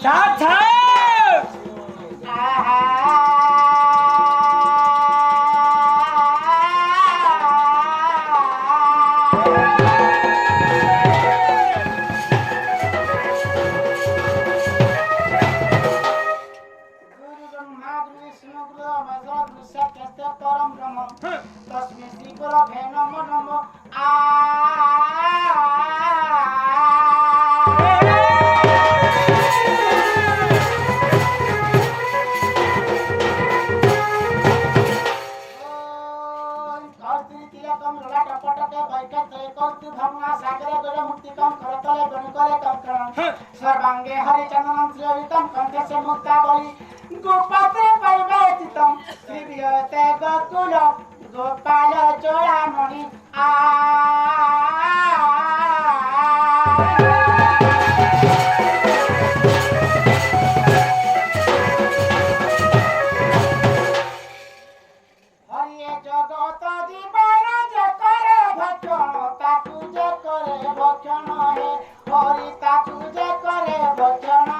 साथ है सर्वांगे हरिचंदनं श्रीयुतं कंठे मुक्तावली गोपात्रे परिवेतितं श्रीवियते गोकुल गोपाल चोळामणि हरिये जगत जीवन जे करे भक्षण ताकू जे करे भक्षण हे हरि ताकू जे करे भक्षण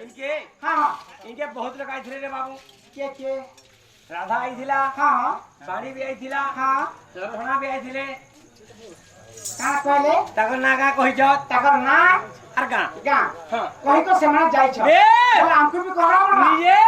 इनके हाँ हाँ इनके बहुत लोग आए रे बाबू के राधा आई थिला हाँ हाँ साड़ी भी आई थिला हाँ लखना भी आई थिले कहाँ कहले ताकर ना का कहि जाओ ताकर ना आर का गाँ हां कहीं तो सेमना जाई छ ए बोले हमको भी कहरा ना ये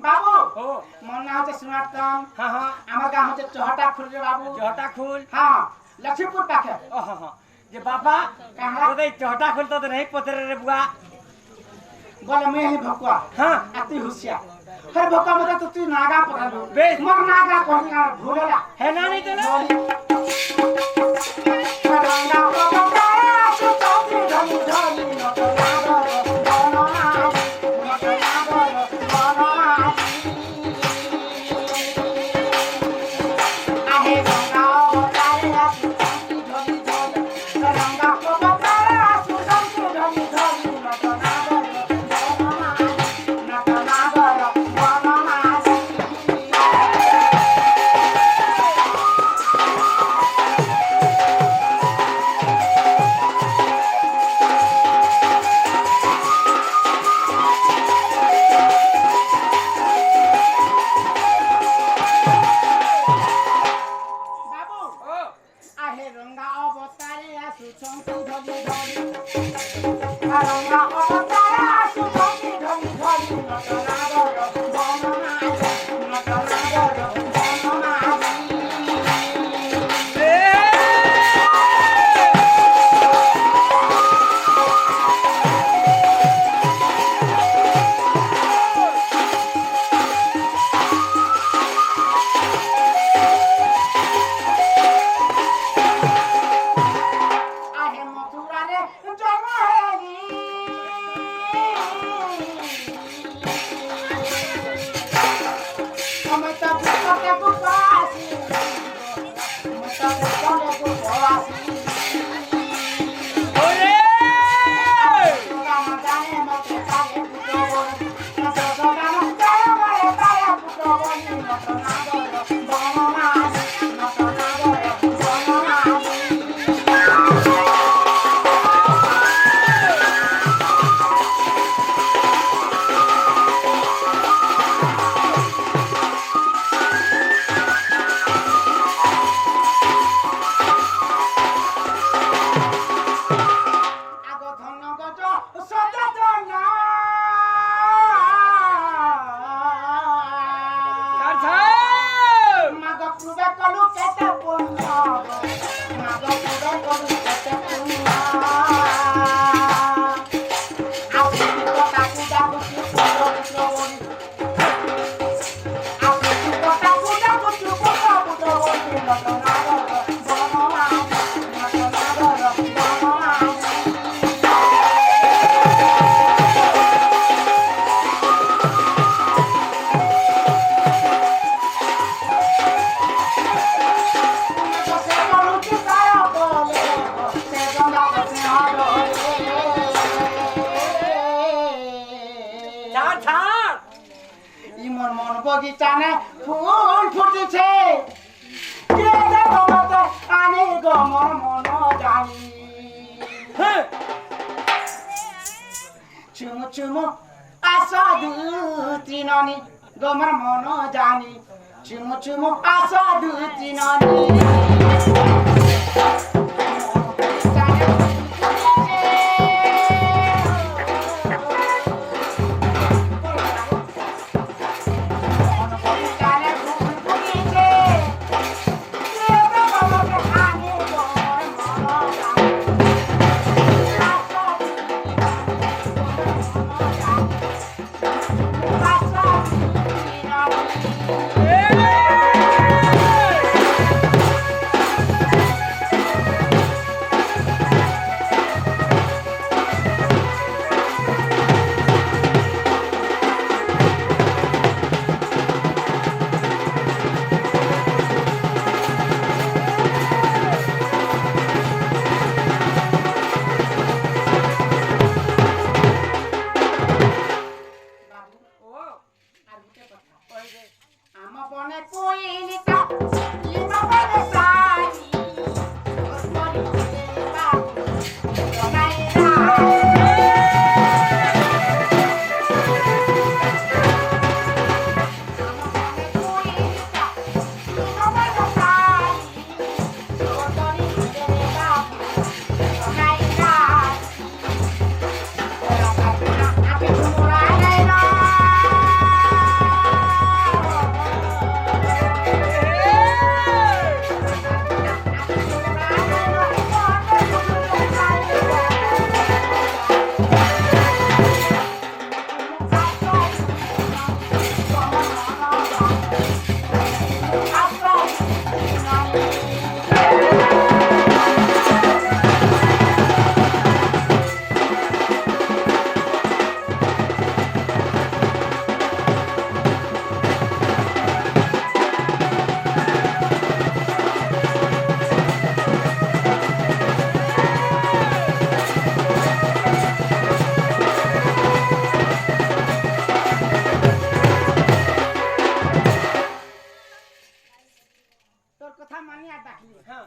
बाबू हो मन ना होते सुनात काम हां हां আমার গাঁ হচ্ছে চহটা খুল রে বাবু चौटा खुल হ্যাঁ লক্ষ্মীপুর পাখে हां हां जे बाबा कहाँ? तो दे चौटा खुल तो नहीं पतरे रे बुआ বলে মেয়ে হি ভকুয়া हां আতি হুসিয়া হর ভকুয়া মতে তো তুই নাগা পড়ালু বেশ। মোর নাগা কোনি না ভুলেলা है ना नहीं तो রঙ্গা পপকা সুততি ধনি ধনি নট নাগর বনমালি নট নাগর বনমালি আহে রঙ্গা অবতারে সুততি ধনি ধনি রঙ্গা পপকা সুততি ধনি ধনি নট নাগর বনমালি নট নাগর বনমালি বাবু ओ আহে রঙ্গা অবতারে আসু চঙ্কি ধরি ধরি রঙ্গা অবতারে আসু চঙ্কি ধরি ধরি নটনাগর বনমালি নটনাগর বনমালি আহে মথুরারে জন্ম হয়নি আমি তো বুকতে বুকাসি আমি তো বুকতে বুকাসি ओरे তোরা না জানে মতে তারে পুতবন না তোরা না জানে মরে তারে পুতবন নটনাগর বনমালি নটনাগর বনমালি আগ ধন গজ সদন चार था মাগ পূবে কলু কেতে পুণ্য মাগ পূবে কলু কেতে পুণ্য আসি কথা পূজা বুঝু পুত্র পুত্র বলি আসি কথা পূজা বুঝু পুত্র পুত্র বলি নটনাগর বনমালি নটনাগর বনমালি चार था ইমন মন বগিচানে ফুল ফুটিছে কে দেখো মতো আমি গমর মন জানি हैं চুমু চুমু আসাদু তৃণনি গমর মন জানি চুমু চুমু আসাদু তৃণনি ए ডাকলি হ্যাঁ